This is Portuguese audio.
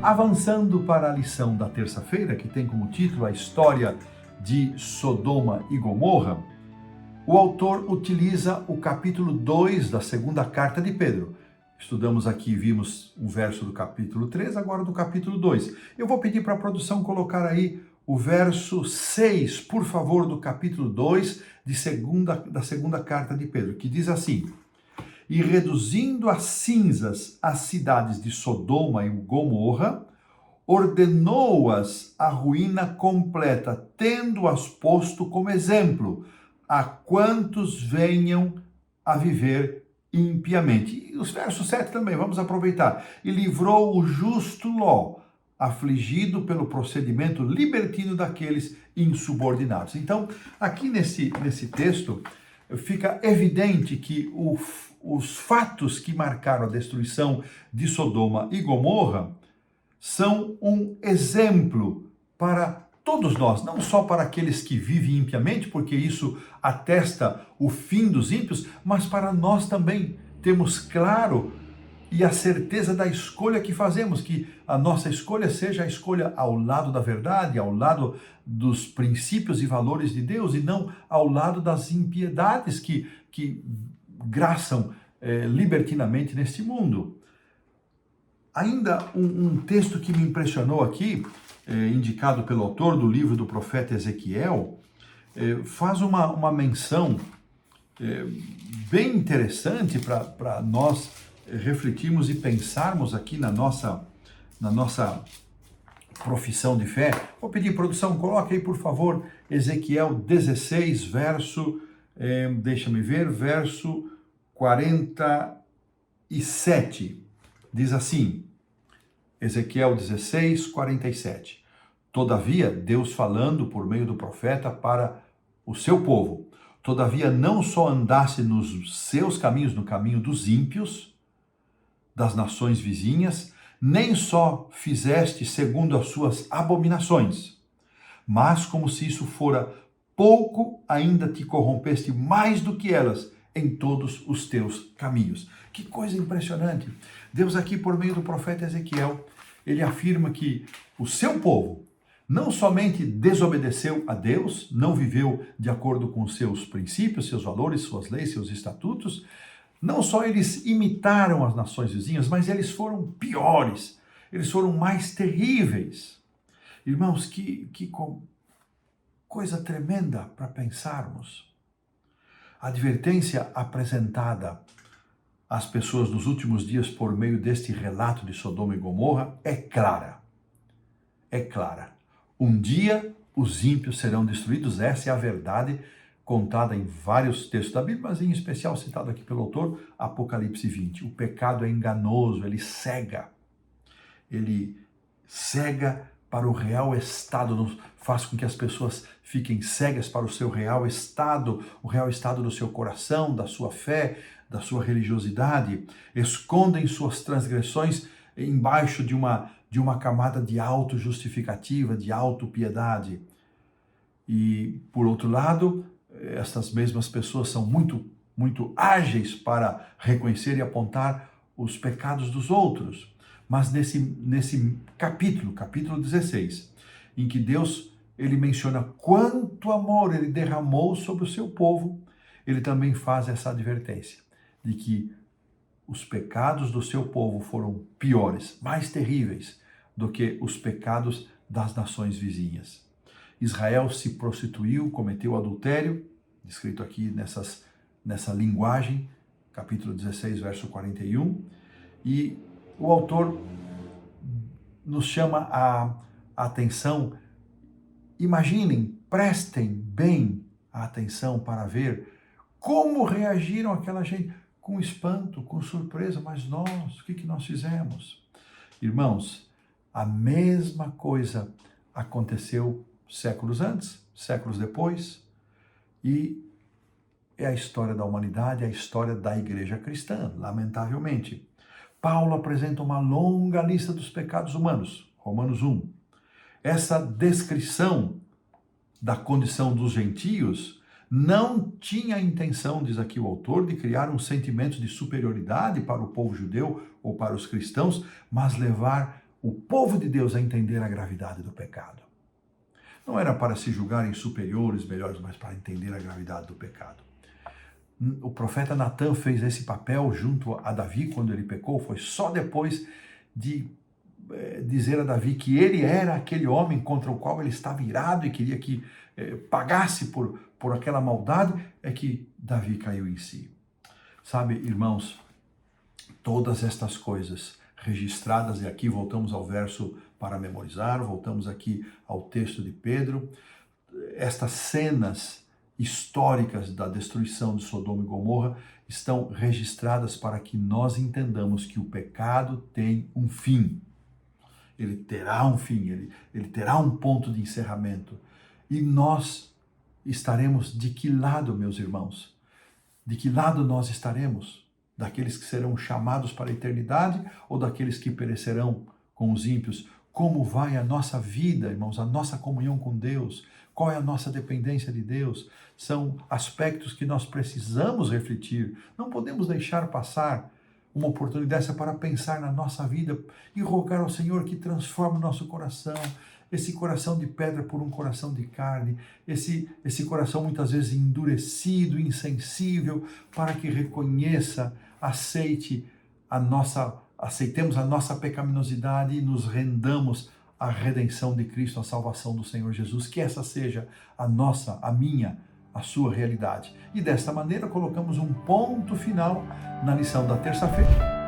Avançando para a lição da terça-feira, que tem como título a história de Sodoma e Gomorra, o autor utiliza o capítulo 2 da segunda carta de Pedro. Estudamos aqui, vimos um verso do capítulo 3, agora do capítulo 2. Eu vou pedir para a produção colocar aí o verso 6, por favor, do capítulo 2 da segunda carta de Pedro, que diz assim: E reduzindo a cinzas as cidades de Sodoma e Gomorra, ordenou-as à ruína completa, tendo-as posto como exemplo a quantos venham a viver impiamente. E os versos 7 também, vamos aproveitar. E livrou o justo Ló, afligido pelo procedimento libertino daqueles insubordinados. Então, aqui nesse texto, fica evidente que os fatos que marcaram a destruição de Sodoma e Gomorra são um exemplo para todos nós, não só para aqueles que vivem impiamente, porque isso atesta o fim dos ímpios, mas para nós também temos claro e a certeza da escolha que fazemos, que a nossa escolha seja a escolha ao lado da verdade, ao lado dos princípios e valores de Deus, e não ao lado das impiedades que graçam libertinamente neste mundo. Ainda um texto que me impressionou aqui, indicado pelo autor do livro do profeta Ezequiel, faz uma menção bem interessante para nós refletirmos e pensarmos aqui na nossa profissão de fé. Vou pedir, produção, coloque aí, por favor, Ezequiel 16, verso 47. Diz assim, Ezequiel 16, 47. Todavia, Deus falando por meio do profeta para o seu povo, todavia não só andasse nos seus caminhos, no caminho dos ímpios, das nações vizinhas, nem só fizeste segundo as suas abominações, mas como se isso fora pouco, ainda te corrompeste mais do que elas em todos os teus caminhos. Que coisa impressionante! Deus aqui, por meio do profeta Ezequiel, ele afirma que o seu povo não somente desobedeceu a Deus, não viveu de acordo com seus princípios, seus valores, suas leis, seus estatutos, não só eles imitaram as nações vizinhas, mas eles foram piores, eles foram mais terríveis. Irmãos, que coisa tremenda para pensarmos. A advertência apresentada às pessoas nos últimos dias por meio deste relato de Sodoma e Gomorra é clara. É clara. Um dia os ímpios serão destruídos, essa é a verdade contada em vários textos da Bíblia, mas em especial citado aqui pelo autor, Apocalipse 20. O pecado é enganoso, ele cega para o real estado, faz com que as pessoas fiquem cegas para o seu real estado, o real estado do seu coração, da sua fé, da sua religiosidade, escondem suas transgressões embaixo de uma camada de auto-justificativa, de auto-piedade. E, por outro lado, essas mesmas pessoas são muito, muito ágeis para reconhecer e apontar os pecados dos outros. Mas nesse capítulo 16, em que Deus ele menciona quanto amor ele derramou sobre o seu povo, ele também faz essa advertência de que os pecados do seu povo foram piores, mais terríveis do que os pecados das nações vizinhas. Israel se prostituiu, cometeu adultério, descrito aqui nessa linguagem, capítulo 16, verso 41, e o autor nos chama a atenção. Imaginem, prestem bem a atenção para ver como reagiram aquela gente, com espanto, com surpresa, mas nós, o que nós fizemos? Irmãos, a mesma coisa aconteceu séculos antes, séculos depois, e é a história da humanidade, é a história da igreja cristã, lamentavelmente. Paulo apresenta uma longa lista dos pecados humanos, Romanos 1. Essa descrição da condição dos gentios não tinha a intenção, diz aqui o autor, de criar um sentimento de superioridade para o povo judeu ou para os cristãos, mas levar o povo de Deus a entender a gravidade do pecado. Não era para se julgarem superiores, melhores, mas para entender a gravidade do pecado. O profeta Natan fez esse papel junto a Davi quando ele pecou, foi só depois de dizer a Davi que ele era aquele homem contra o qual ele estava irado e queria que pagasse por aquela maldade, é que Davi caiu em si. Sabe, irmãos, todas estas coisas registradas, e aqui voltamos ao verso para memorizar, voltamos aqui ao texto de Pedro, estas cenas históricas da destruição de Sodoma e Gomorra estão registradas para que nós entendamos que o pecado tem um fim. Ele terá um fim, ele terá um ponto de encerramento. E nós estaremos de que lado, meus irmãos? De que lado nós estaremos? Daqueles que serão chamados para a eternidade ou daqueles que perecerão com os ímpios? Como vai a nossa vida, irmãos, a nossa comunhão com Deus? Qual é a nossa dependência de Deus? São aspectos que nós precisamos refletir. Não podemos deixar passar uma oportunidade dessa para pensar na nossa vida e rogar ao Senhor que transforme o nosso coração, esse coração de pedra por um coração de carne, esse coração muitas vezes endurecido, insensível, para que reconheça, aceitemos a nossa pecaminosidade e nos rendamos à redenção de Cristo, à salvação do Senhor Jesus, que essa seja a nossa, a minha, a sua realidade. E desta maneira colocamos um ponto final na lição da terça-feira.